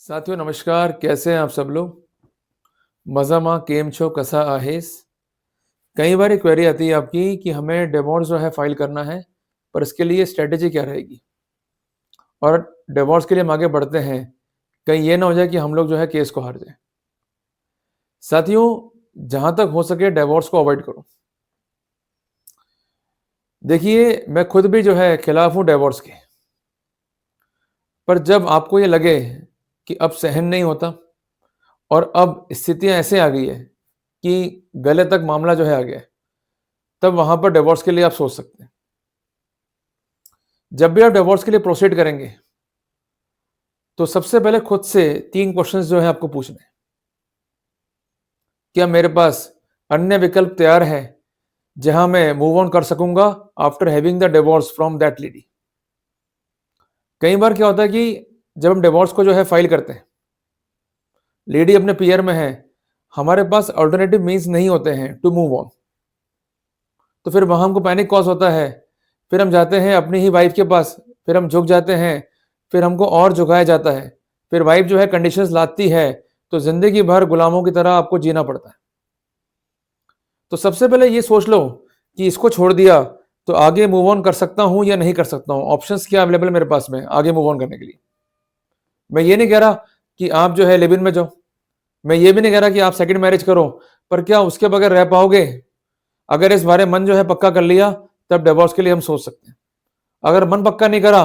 साथियों नमस्कार, कैसे हैं आप सब लोग? मज़ामा केम छो कसा आहेस? कई बार एक क्वेरी आती है आपकी कि हमें डिवोर्स जो है फाइल करना है, पर इसके लिए स्ट्रैटेजी क्या रहेगी? और डिवोर्स के लिए हम आगे बढ़ते हैं, कहीं ये ना हो जाए कि हम लोग जो है केस को हार जाएँ। साथियों, जहाँ तक हो सके डिवोर्स को अवॉइड करो। देखिए, मैं खुद भी जो है खिलाफ हूँ डिवोर्स के, पर जब आपको ये लगे कि अब सहन नहीं होता और अब स्थितियाँ ऐसे आ गई है कि गले तक मामला जो है आ गया है, तब वहाँ पर डिवोर्स के लिए आप सोच सकते हैं। जब भी आप डिवोर्स के लिए प्रोसीड करेंगे, तो सबसे पहले खुद से 3 क्वेश्चंस जो है आपको पूछने हैं। क्या मेरे पास अन्य विकल्प तैयार है, जहां मैं मूव ऑन कर सकूंगा after having the divorce from that lady? कई बार क्या होता है कि जब हम डिवोर्स को जो है फाइल करते हैं, लेडी अपने पीयर में है, हमारे पास अल्टरनेटिव मीन्स नहीं होते हैं टू मूव ऑन, तो फिर वहां हमको पैनिक कॉज होता है। फिर हम जाते हैं अपनी ही वाइफ के पास, फिर हम झुक जाते हैं, फिर हमको और झुकाया जाता है। फिर वाइफ जो है कंडीशंस लाती है, तो जिंदगी भर गुलामों की तरह आपको जीना पड़ता है। तो सबसे पहले ये सोच लो कि इसको छोड़ दिया तो आगे मूव ऑन कर सकता हूं या नहीं कर सकता हूं। ऑप्शंस क्या अवेलेबल मेरे पास में आगे मूव ऑन करने के लिए? मैं ये नहीं कह रहा कि आप जो है लिव इन में जाओ, मैं ये भी नहीं कह रहा कि आप सेकंड मैरिज करो, पर क्या उसके बगैर रह पाओगे? अगर इस बारे मन जो है पक्का कर लिया, तब डिवोर्स के लिए हम सोच सकते हैं। अगर मन पक्का नहीं करा,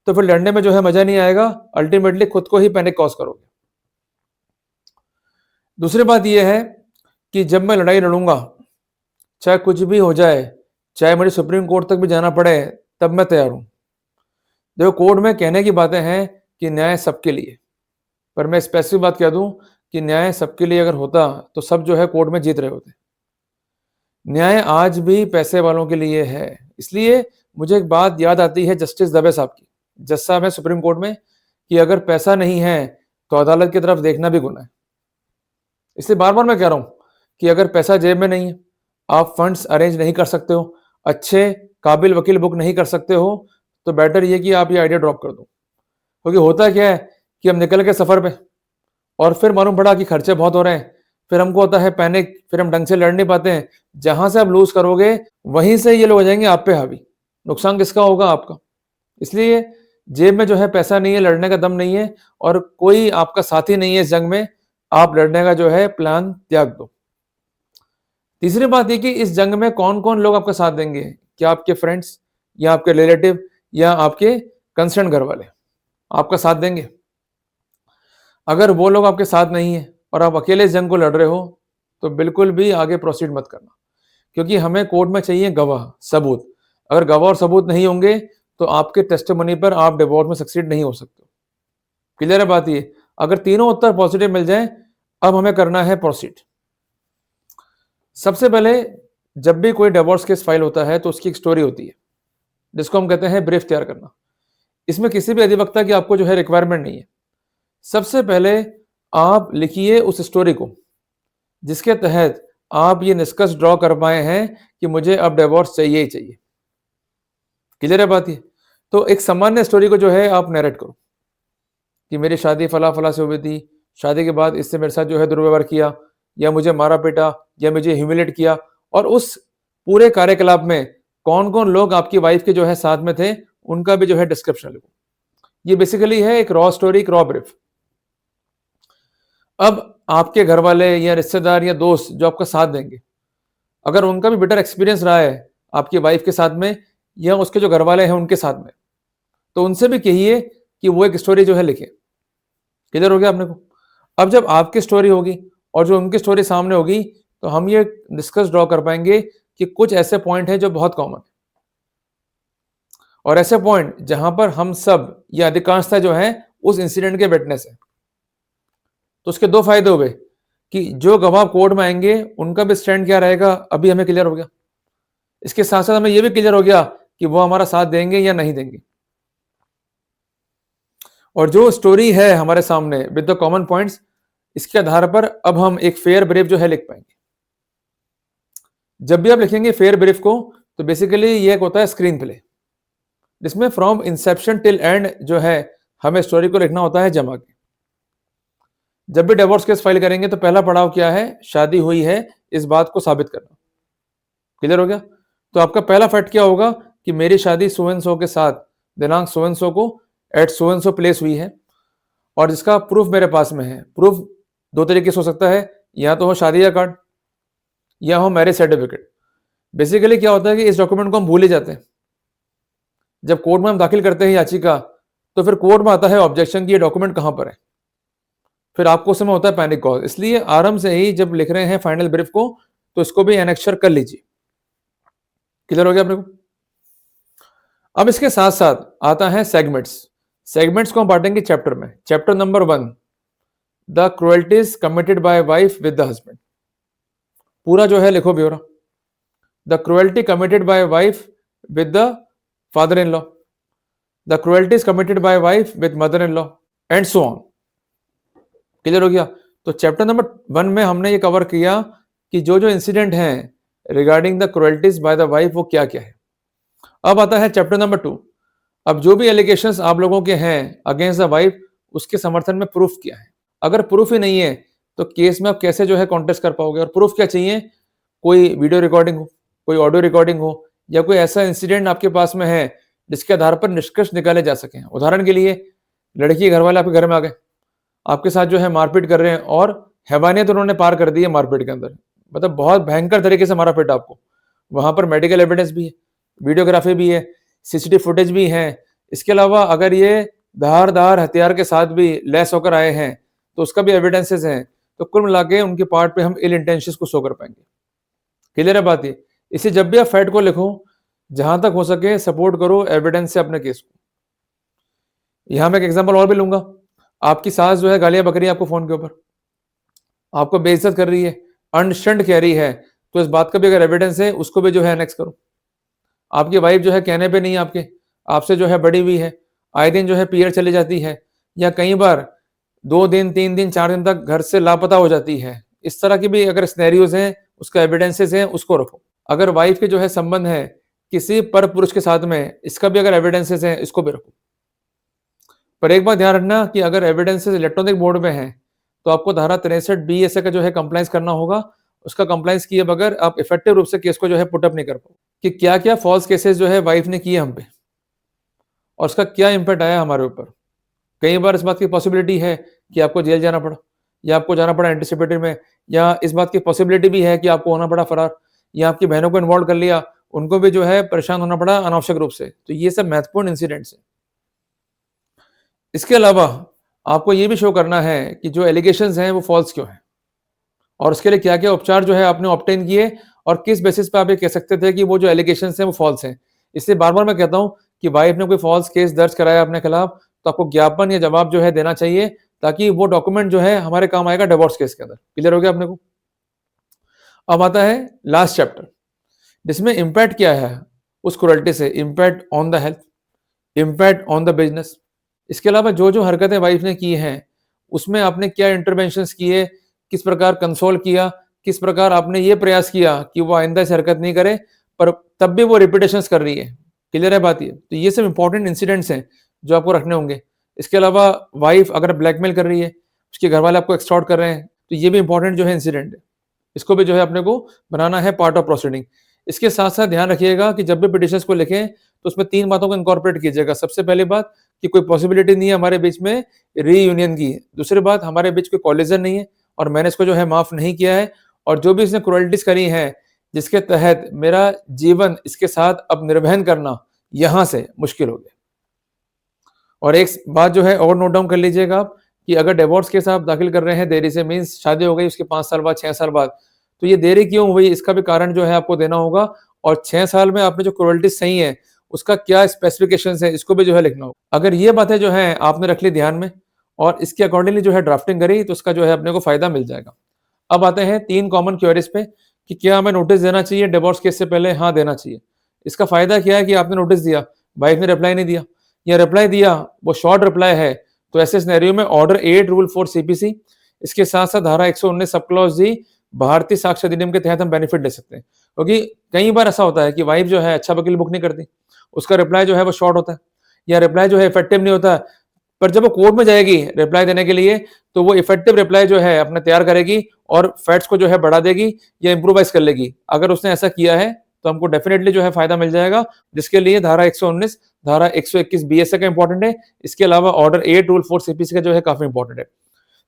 तो फिर लड़ने में जो है मजा नहीं आएगा, अल्टीमेटली खुद को ही पैनिक कॉज करोगे। दूसरी बात यह है कि जब मैं लड़ाई लड़ूंगा, चाहे कुछ भी हो जाए, चाहे मुझे सुप्रीम कोर्ट तक भी जाना पड़े, तब मैं तैयार हूं। देखो, कोर्ट में कहने की बातें हैं कि न्याय सबके लिए, पर मैं स्पेसिफिक बात कह दूं कि न्याय सबके लिए अगर होता तो सब जो है कोर्ट में जीत रहे होते। न्याय आज भी पैसे वालों के लिए है। इसलिए मुझे एक बात याद आती है जस्टिस दवे साहब की, जज साहब है सुप्रीम कोर्ट में, कि अगर पैसा नहीं है तो अदालत की तरफ देखना भी गुनाह है। इसलिए बार बार मैं कह रहा हूं कि अगर पैसा जेब में नहीं है, आप फंड्स अरेंज नहीं कर सकते हो, अच्छे काबिल वकील बुक नहीं कर सकते हो, तो बेटर ये कि आप ये आइडिया ड्रॉप कर दो। क्योंकि होता क्या है कि हम निकल के सफर पे, और फिर मालूम पड़ा कि खर्चे बहुत हो रहे हैं, फिर हमको होता है पैनिक, फिर हम ढंग से लड़ नहीं पाते हैं। जहां से आप लूज करोगे, वहीं से ये लोग हो जाएंगे आप पे हावी। नुकसान किसका होगा? आपका। इसलिए जेब में जो है पैसा नहीं है, लड़ने का दम नहीं है, और कोई आपका साथी नहीं है इस जंग में, आप लड़ने का जो है प्लान त्याग दो। तीसरी बात यह कि इस जंग में कौन कौन लोग आपका साथ देंगे? क्या आपके फ्रेंड्स, या आपके रिलेटिव, या आपके कंसर्न घर वाले आपका साथ देंगे? अगर वो लोग आपके साथ नहीं है और आप अकेले इस जंग को लड़ रहे हो, तो बिल्कुल भी आगे प्रोसीड मत करना, क्योंकि हमें कोर्ट में चाहिए गवाह, सबूत। अगर गवाह और सबूत नहीं होंगे, तो आपके टेस्टिमनी पर आप डिवोर्स में सक्सीड नहीं हो सकते। क्लियर है बात? ये अगर तीनों उत्तर पॉजिटिव मिल जाए, अब हमें करना है प्रोसीड। सबसे पहले, जब भी कोई डिवोर्स केस फाइल होता है तो उसकी एक स्टोरी होती है, जिसको हम कहते हैं ब्रीफ तैयार करना। इसमें किसी भी अधिवक्ता की आपको जो है रिक्वायरमेंट नहीं है। सबसे पहले आप लिखिए उस स्टोरी को जिसके तहत आप ये निष्कर्ष ड्रॉ कर पाए हैं कि मुझे अब डिवोर्स चाहिए ही चाहिए। क्लियर है बात? ये तो एक सामान्य स्टोरी को जो है आप नरेट करो कि मेरी शादी फला फला से हुई थी, शादी के बाद इससे मेरे साथ जो है दुर्व्यवहार किया, या मुझे मारा पीटा, या मुझे ह्यूमिलेट किया, और उस पूरे कार्यकलाप में कौन कौन लोग आपकी वाइफ के जो है साथ में थे, उनका भी जो है डिस्क्रिप्शन लिखो। ये बेसिकली है एक रॉ स्टोरी, एक रॉ ब्रीफ। अब आपके घर वाले या रिश्तेदार या दोस्त जो आपका साथ देंगे, अगर उनका भी बेटर एक्सपीरियंस रहा है आपकी वाइफ के साथ में, या उसके जो घर वाले हैं उनके साथ में, तो उनसे भी कहिए कि वो एक स्टोरी जो है लिखे। किधर हो गया आपने को? अब जब आपकी स्टोरी होगी और जो उनकी स्टोरी सामने होगी, तो हम ये डिस्कस ड्रॉ कर पाएंगे कि कुछ ऐसे पॉइंट हैं जो बहुत कॉमन है, और ऐसे पॉइंट जहां पर हम सब या अधिकांशता जो है उस इंसिडेंट के विटनेस है। तो उसके दो फायदे हुए कि जो गवाह कोर्ट में आएंगे उनका भी स्टैंड क्या रहेगा, अभी हमें क्लियर हो गया। इसके साथ साथ हमें यह भी क्लियर हो गया कि वो हमारा साथ देंगे या नहीं देंगे। और जो स्टोरी है हमारे सामने विद द कॉमन पॉइंट्स, इसके आधार पर अब हम एक फेयर ब्रीफ जो है लिख पाएंगे। जब भी आप लिखेंगे फेयर ब्रीफ को, तो बेसिकली ये एक होता है स्क्रीन प्ले, जिसमें फ्रॉम इंसेप्शन टिल एंड जो है हमें स्टोरी को लिखना होता है जमा के। जब भी डिवोर्स केस फाइल करेंगे तो पहला पड़ाव क्या है, शादी हुई है इस बात को साबित करना। क्लियर हो गया? तो आपका पहला फैक्ट क्या होगा कि मेरी शादी सो एंड सो के साथ दिनांक सो एंड सो को at so and so place हुई है और जिसका प्रूफ मेरे पास में है। प्रूफ दो तरीके से हो सकता है, या तो हो शादी का कार्ड या हो मैरिज सर्टिफिकेट। बेसिकली क्या होता है कि इस डॉक्यूमेंट को हम भूल ही जाते हैं। जब कोर्ट में हम दाखिल करते हैं याचिका, तो फिर कोर्ट में आता है ऑब्जेक्शन कि ये डॉक्यूमेंट कहां पर है। फिर आपको समय होता है पैनिक कॉज। इसलिए आराम से ही जब लिख रहे हैं फाइनल ब्रीफ को, तो इसको भी एनेक्चर कर लीजिए। क्लियर हो गया अपने को? अब इसके साथ साथ आता है सेगमेंट्स। सेगमेंट्स को हम बांटेंगे चैप्टर में। Chapter number 1, the cruelties committed by wife with the husband. पूरा जो है लिखो ब्यौरा। The cruelty committed by wife with the father in law, the cruelties committed by wife with mother in law and so on. Clear हो गया? तो chapter number 1 में हमने ये कवर किया कि जो जो इंसिडेंट हैं regarding the cruelties by the wife वो क्या क्या है। अब आता है चैप्टर नंबर 2। अब जो भी एलिगेशंस आप लोगों के हैं अगेंस्ट द वाइफ, उसके समर्थन में प्रूफ क्या है। अगर प्रूफ ही नहीं है तो केस में आप कैसे जो है कॉन्टेस्ट कर पाओगे। और प्रूफ क्या चाहिए, कोई वीडियो रिकॉर्डिंग हो, कोई ऑडियो रिकॉर्डिंग हो, या कोई ऐसा इंसिडेंट आपके पास में है जिसके आधार पर निष्कर्ष निकाले जा सके। उदाहरण के लिए, लड़की के घर वाले आपके घर में आ गए, आपके साथ जो है मारपीट कर रहे हैं और हैवानियत उन्होंने पार कर दी है मारपीट के अंदर, मतलब बहुत भयंकर तरीके से मारा पीटा आपको। वहां पर मेडिकल एविडेंस भी है, वीडियोग्राफी भी है, सीसीटीवी फुटेज भी है। इसके अलावा अगर ये धारदार हथियार के साथ भी लैस होकर आए हैं तो उसका भी एविडेंसेस हैं। तो कुल मिला के उनके पार्ट पे हम इल इंटेंशंस को शो कर पाएंगे। क्लियर है बात ये? इसे जब भी आप फैक्ट को लिखो, जहां तक हो सके सपोर्ट करो एविडेंस से अपने केस को। यहां मैं एक एग्जांपल और भी लूंगा। आपकी सास जो है गालियां बक रही है आपको फोन के ऊपर, आपको बेइज्जत कर रही है, अनस्टंट कह रही है, तो इस बात का भी अगर एविडेंस है उसको भी जो है एनेक्स करो। आपकी वाइफ जो है कहने पे नहीं, आपसे जो है बड़ी हुई है, आए दिन जो है पीरियड चली जाती है, या कई बार 2 दिन 3 दिन 4 दिन तक घर से लापता हो जाती है। इस तरह की भी अगर सिनेरियोज हैं, उसका एविडेंसेस हैं, उसको रखो। अगर वाइफ के जो है संबंध है किसी पर पुरुष के साथ में, इसका भी अगर एविडेंसेस हैं, इसको भी रखो। पर एक बात ध्यान रखना कि अगर एविडेंसेस इलेक्ट्रॉनिक मोड में है तो आपको धारा 63 BSA का जो है कंप्लाइंस करना होगा। उसका कंप्लाइंस किए बगैर आप इफेक्टिव रूप से केस को जो है पुटअप नहीं कर पाओ कि क्या क्या फॉल्स केसेस जो है वाइफ ने किए हम पे और उसका क्या इंपैक्ट आया हमारे ऊपर। कई बार इस बात की पॉसिबिलिटी है कि आपको जेल जाना पड़ा, या आपको जाना पड़ा एंटीसिपेटरी में, या इस बात की पॉसिबिलिटी भी है कि आपको होना पड़ा फरार, या आपकी बहनों को इन्वॉल्व कर लिया, उनको भी जो है परेशान होना पड़ा अनावश्यक रूप से। तो ये सब महत्वपूर्ण इंसिडेंट्स हैं। इसके अलावा आपको ये भी शो करना है कि जो एलिगेशंस हैं वो फॉल्स क्यों हैं और उसके लिए क्या क्या उपचार जो है आपने ऑब्टेन किए और किस बेसिस पे आप ये कह सकते थे कि वो जो एलिगेशंस हैं वो फॉल्स हैं। इसलिए बार बार मैं कहता हूं कि वाइफ ने कोई फॉल्स केस दर्ज कराया अपने खिलाफ तो आपको ज्ञापन या जवाब जो है देना चाहिए, ताकि वो डॉक्यूमेंट जो है हमारे काम आएगा डिवोर्स केस के अंदर। क्लियर हो गया अपने को? अब आता है लास्ट चैप्टर, जिसमें इम्पैक्ट क्या है उस क्रुएल्टी से, impact on the health, impact on the business. इसके अलावा जो जो हरकतें वाइफ ने की हैं उसमें आपने क्या इंटरवेंशंस किए, किस प्रकार कंसोल किया, किस प्रकार आपने ये प्रयास किया कि वो आइंदा से हरकत नहीं करे, पर तब भी वो रिपीटेशंस कर रही है। क्लियर है बात ये? तो ये सब इंपॉर्टेंट इंसिडेंट्स हैं जो आपको रखने होंगे। इसके अलावा वाइफ अगर ब्लैकमेल कर रही है, उसके घर वाले आपको एक्सटॉर्ट कर रहे हैं, तो ये भी इंपॉर्टेंट जो है इंसिडेंट है, इसको भी जो है अपने को बनाना है पार्ट ऑफ प्रोसीडिंग। इसके साथ साथ ध्यान रखिएगा कि जब भी पिटिशंस को लिखें तो उसमें 3 बातों को इनकॉर्पोरेट कीजिएगा। सबसे पहली बात कि कोई पॉसिबिलिटी नहीं है हमारे बीच में रीयूनियन की। दूसरी बात, हमारे बीच कोई कॉलिजन नहीं है और मैंने इसको जो है माफ नहीं किया है, और जो भी इसने क्रुएल्टीज करी हैं जिसके तहत मेरा जीवन इसके साथ अब निर्वहन करना यहां से मुश्किल हो गया। और एक बात जो है और नोट डाउन कर लीजिएगा आप कि अगर डिवोर्स केस आप दाखिल कर रहे हैं देरी से, मीन्स शादी हो गई उसके 5 साल बाद 6 साल बाद, तो ये देरी क्यों हुई इसका भी कारण जो है आपको देना होगा। और 6 साल में आपने जो क्रुएल्टीज सही है उसका क्या स्पेसिफिकेशंस है इसको भी जो है लिखना होगा। अगर ये बातें जो है आपने रख ली ध्यान में और इसके अकॉर्डिंगली जो है ड्राफ्टिंग करी तो उसका जो है अपने को फायदा मिल जाएगा। अब आते हैं 3 कॉमन क्वेरीज पे कि क्या हमें नोटिस देना चाहिए डिवोर्स केस से पहले? हाँ, देना चाहिए। इसका फायदा क्या है कि आपने नोटिस दिया, वाइफ ने रिप्लाई नहीं दिया, या रिप्लाई दिया वो शॉर्ट रिप्लाई है, तो ऐसे सिनेरियो में ऑर्डर 8 रूल 4 CPC, इसके साथ साथ धारा 119 सब क्लॉज जी भारतीय साक्ष्य अधिनियम के तहत हम बेनिफिट ले सकते हैं। क्योंकि कई बार ऐसा होता है कि वाइफ जो है अच्छा वकील बुक नहीं करती, उसका रिप्लाई जो है वो शॉर्ट होता है, या रिप्लाई जो है इफेक्टिव नहीं होता, पर जब वो कोर्ट में जाएगी रिप्लाई देने के लिए, तो वो इफेक्टिव रिप्लाई जो है अपना तैयार करेगी और फैक्ट्स को जो है बढ़ा देगी या इम्प्रोवाइज कर लेगी। अगर उसने ऐसा किया है तो हमको डेफिनेटली जो है फायदा मिल जाएगा, जिसके लिए धारा 119, धारा 121 बीएसए का इंपॉर्टेंट है। इसके अलावा ऑर्डर 8 रूल 4 सीपीसी का जो है काफी इंपॉर्टेंट है।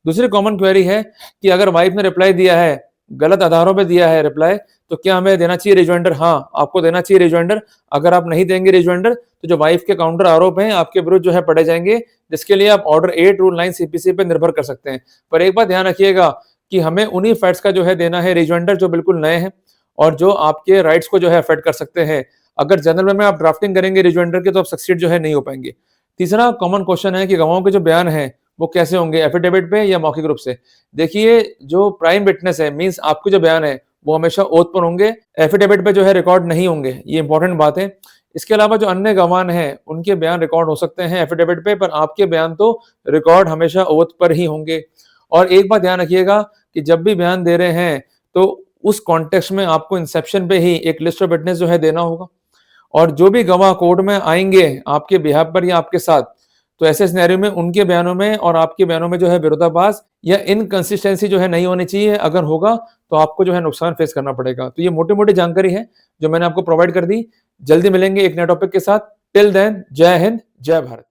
दूसरी कॉमन क्वेरी है कि अगर वाइफ ने रिप्लाई दिया है, गलत आधारों पे दिया है रिप्लाई, तो क्या हमें देना चाहिए रिजॉइंडर? हाँ, आपको देना चाहिए रिजॉइंडर। अगर आप नहीं देंगे रिजॉइंडर, तो जो वाइफ के काउंटर आरोप हैं आपके विरुद्ध जो है पढ़े जाएंगे, जिसके लिए आप ऑर्डर 8 रूल 9 सीपीसी पे निर्भर कर सकते हैं। पर एक बात ध्यान रखिएगा कि हमें उन्हीं फैक्ट्स का जो है देना है रिजॉइंडर जो बिल्कुल नए हैं और जो आपके राइट्स को जो है अफेक्ट कर सकते हैं। अगर जनरल में आप ड्राफ्टिंग करेंगे रिजॉइंडर के, तो आप सक्सीड जो है नहीं हो पाएंगे। तीसरा कॉमन क्वेश्चन है कि गवाहों के जो बयान है वो कैसे होंगे, एफिडेविट पे या मौखिक रूप से? देखिए, जो प्राइम विटनेस है, मींस आपके जो बयान है वो हमेशा ओथ पर होंगे, एफिडेविट पे जो है रिकॉर्ड नहीं होंगे। ये इंपॉर्टेंट बात है। इसके अलावा जो अन्य गवाह हैं उनके बयान रिकॉर्ड हो सकते हैं एफिडेविट पे, पर आपके बयान तो रिकॉर्ड हमेशा ओथ पर ही होंगे। और एक बात ध्यान रखिएगा कि जब भी बयान दे रहे हैं तो उस कॉन्टेक्स्ट में आपको इंसेप्शन पे ही एक लिस्ट ऑफ विटनेस जो है देना होगा। और जो भी गवाह कोर्ट में आएंगे आपके बिहाफ पर या आपके साथ, तो ऐसे सिनेरियो में उनके बयानों में और आपके बयानों में जो है विरोधाभास या इनकंसिस्टेंसी जो है नहीं होनी चाहिए। अगर होगा तो आपको जो है नुकसान फेस करना पड़ेगा। तो ये मोटी-मोटी जानकारी है जो मैंने आपको प्रोवाइड कर दी। जल्दी मिलेंगे एक नए टॉपिक के साथ। टिल देन, जय हिंद, जय भारत।